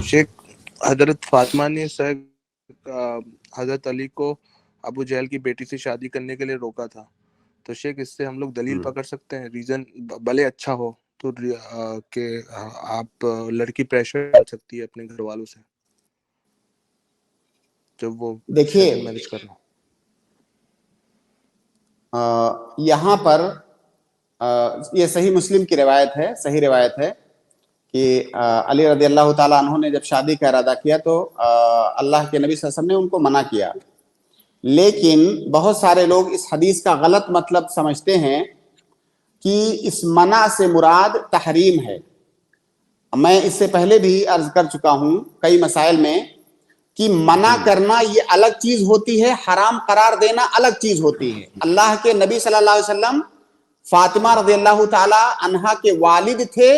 شیخ حضرت فاطمہ نے حضرت علی کو ابو جہل کی بیٹی سے شادی کرنے کے لیے روکا تھا، تو شیخ اس سے ہم لوگ دلیل پکڑ سکتے ہیں، ریزن بھلے اچھا ہو تو کہ آپ لڑکی پریشر ڈال سکتی ہے اپنے گھر والوں سے جب وہ سیکنڈ میرج کرنا. یہاں پر یہ صحیح مسلم کی روایت ہے، صحیح روایت ہے کہ علی رضی اللہ تعالیٰ عنہ نے جب شادی کا ارادہ کیا تو اللہ کے نبی صلی اللہ علیہ وسلم نے ان کو منع کیا. لیکن بہت سارے لوگ اس حدیث کا غلط مطلب سمجھتے ہیں کہ اس منع سے مراد تحریم ہے. میں اس سے پہلے بھی عرض کر چکا ہوں کئی مسائل میں کہ منع کرنا یہ الگ چیز ہوتی ہے، حرام قرار دینا الگ چیز ہوتی ہے. اللہ کے نبی صلی اللہ علیہ وسلم فاطمہ رضی اللہ تعالی عنہا کے والد تھے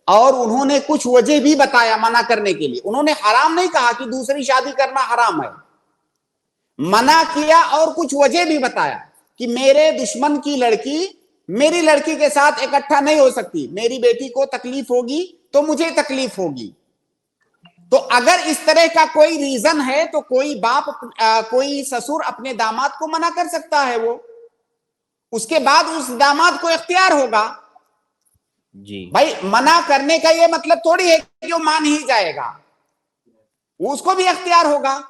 اور انہوں نے کچھ وجہ بھی بتایا منع کرنے کے لیے. انہوں نے حرام نہیں کہا کہ دوسری شادی کرنا حرام ہے، منع کیا اور کچھ وجہ بھی بتایا کہ میرے دشمن کی لڑکی میری لڑکی کے ساتھ اکٹھا نہیں ہو سکتی، میری بیٹی کو تکلیف ہوگی تو مجھے تکلیف ہوگی. تو اگر اس طرح کا کوئی ریزن ہے تو کوئی باپ کوئی سسر اپنے داماد کو منع کر سکتا ہے، وہ اس کے بعد اس داماد کو اختیار ہوگا. جی بھائی منع کرنے کا یہ مطلب تھوڑی ہے کہ وہ مان ہی جائے گا، اس کو بھی اختیار ہوگا.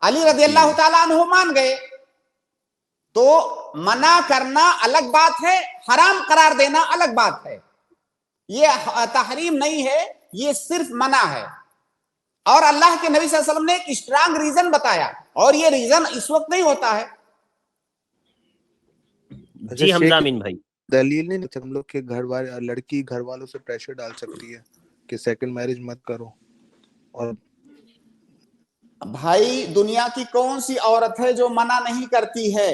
علی رضی اللہ تعالیٰ عنہ مان گئے، تو منع کرنا الگ بات ہے، حرام قرار دینا الگ بات ہے. یہ تحریم نہیں ہے، یہ صرف منع ہے. اور اللہ کے نبی صلی اللہ علیہ وسلم نے ایک اسٹرانگ ریزن بتایا، اور یہ ریزن اس وقت نہیں ہوتا ہے. جی حمزہ امین بھائی، دلیل نہیں ہم لوگ کے گھر والے لڑکی گھر والوں سے پریشر ڈال سکتی ہے کہ سیکنڈ میرج مت کرو. اور بھائی دنیا کی کون سی عورت ہے جو منع نہیں کرتی ہے؟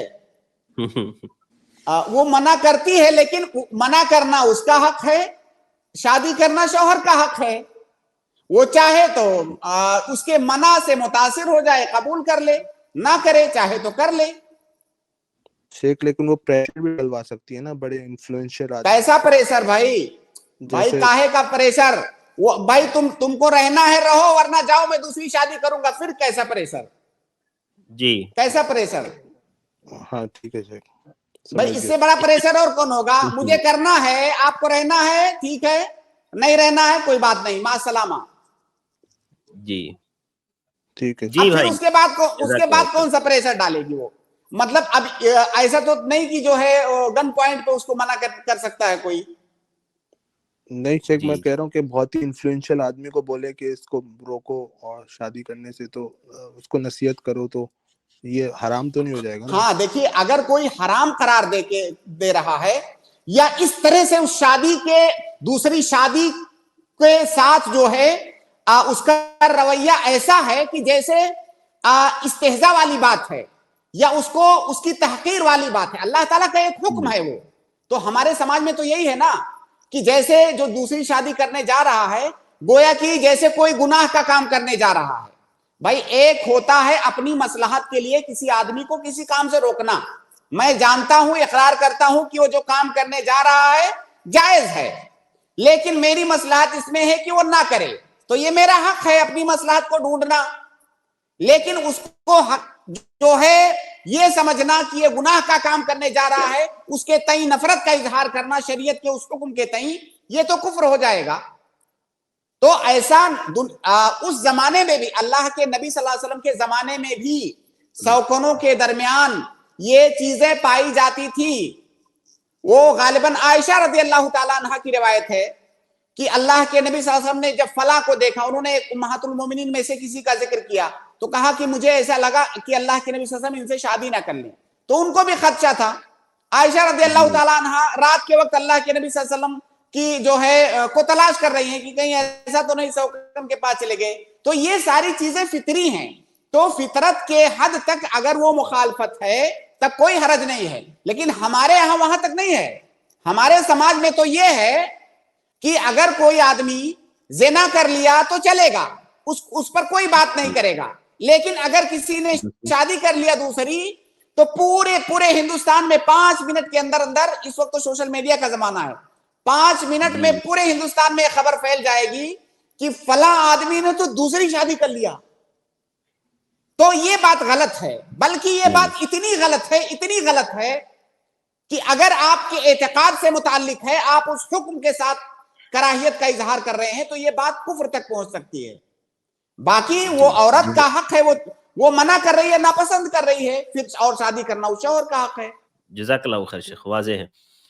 وہ منع کرتی ہے، لیکن منع کرنا اس کا حق ہے، شادی کرنا شوہر کا حق ہے. وہ چاہے تو اس کے منع سے متاثر ہو جائے، قبول کر لے، نہ کرے چاہے تو کر لے. شیخ لیکن وہ پریشر بھی ڈلوا سکتی ہے نا، بڑے انفلوئنشر آدمی. کیسا پریشر بھائی؟ بھائی کاہے کا پریشر؟ وہ بھائی تم کو رہنا ہے رہو، ورنہ جاؤ میں دوسری شادی کروں گا. پھر کیسا پریشر؟ جی کیسا پریشر؟ ہاں ٹھیک ہے شیخ. بھائی اس سے بڑا پریشر اور کون ہوگا؟ مجھے کرنا ہے، آپ کو رہنا ہے ٹھیک ہے، نہیں رہنا ہے کوئی بات نہیں، مع السلامہ. جی ٹھیک ہے. جی بھائی، اس کے بعد کون سا پریشر ڈالے گی وہ؟ مطلب اب ایسا تو نہیں کہ جو ہے گن پوائنٹ پہ اس کو منع کر سکتا ہے کوئی. نہیں شیخ، میں کہہ رہا ہوں کہ بہت ہی انفلوئنشل آدمی کو بولے کہ اس کو روکو اور شادی کرنے سے، تو اس کو نصیحت کرو، تو یہ حرام تو نہیں ہو جائے گا نا؟ ہاں دیکھیے، اگر کوئی حرام قرار دے رہا ہے یا اس طرح سے اس شادی کے دوسری شادی کے ساتھ جو ہے اس کا رویہ ایسا ہے کہ جیسے استہزاء والی بات ہے یا اس کی تحقیر والی بات ہے. اللہ تعالیٰ کا ایک حکم ہے وہ. تو ہمارے سماج میں تو یہی ہے نا کہ جیسے جو دوسری شادی کرنے جا رہا ہے گویا کہ جیسے کوئی گناہ کا کام کرنے جا رہا ہے. بھائی ایک ہوتا ہے اپنی مصلحت کے لیے کسی آدمی کو کسی کام سے روکنا. میں جانتا ہوں، اقرار کرتا ہوں کہ وہ جو کام کرنے جا رہا ہے جائز ہے، لیکن میری مصلحت اس میں ہے کہ وہ نہ کرے، تو یہ میرا حق ہے اپنی مصلحت کو ڈھونڈنا. لیکن اس کو جو ہے یہ سمجھنا کہ یہ گناہ کا کام کرنے جا رہا ہے، اس کے تئیں نفرت کا اظہار کرنا شریعت کے اس حکم کے تئیں، یہ تو کفر ہو جائے گا. تو ایسا اس زمانے میں بھی، اللہ کے نبی صلی اللہ علیہ وسلم کے زمانے میں بھی سوکنوں کے درمیان یہ چیزیں پائی جاتی تھی. وہ غالباً عائشہ رضی اللہ تعالیٰ عنہ کی روایت ہے کہ اللہ کے نبی صلی اللہ علیہ وسلم نے جب فلاں کو دیکھا، انہوں نے امہات المومنین میں سے کسی کا ذکر کیا تو کہا کہ مجھے ایسا لگا کہ اللہ کے نبی صلی اللہ علیہ وسلم ان سے شادی نہ کر لیں. تو ان کو بھی خدشہ تھا. عائشہ رضی اللہ تعالیٰ عنہ رات کے وقت اللہ کے نبی صلی اللہ علیہ وسلم کی جو ہے کو تلاش کر رہی ہیں کہ کہیں ایسا تو نہیں سوکن کے پاس چلے گئے. تو یہ ساری چیزیں فطری ہیں. تو فطرت کے حد تک اگر وہ مخالفت ہے تب کوئی حرج نہیں ہے، لیکن ہمارے یہاں وہاں تک نہیں ہے. ہمارے سماج میں تو یہ ہے کہ اگر کوئی آدمی زنا کر لیا تو چلے گا، اس پر کوئی بات نہیں کرے گا، لیکن اگر کسی نے شادی کر لیا دوسری تو پورے ہندوستان میں 5 منٹ کے اندر، اس وقت تو سوشل میڈیا کا زمانہ ہے، 5 منٹ میں پورے ہندوستان میں خبر پھیل جائے گی کہ فلاں آدمی نے تو دوسری شادی کر لیا، تو یہ بات غلط ہے. بلکہ یہ بات اتنی غلط ہے کہ اگر آپ کے اعتقاد سے متعلق ہے، آپ اس حکم کے ساتھ کراہیت کا اظہار کر رہے ہیں، تو یہ بات کفر تک پہنچ سکتی ہے. باقی وہ عورت کا حق ہے، وہ منع کر رہی ہے، ناپسند کر رہی ہے، پھر اور شادی کرنا اس شوہر کا حق ہے. جزاک اللہ خیر شیخ، واضح ہے.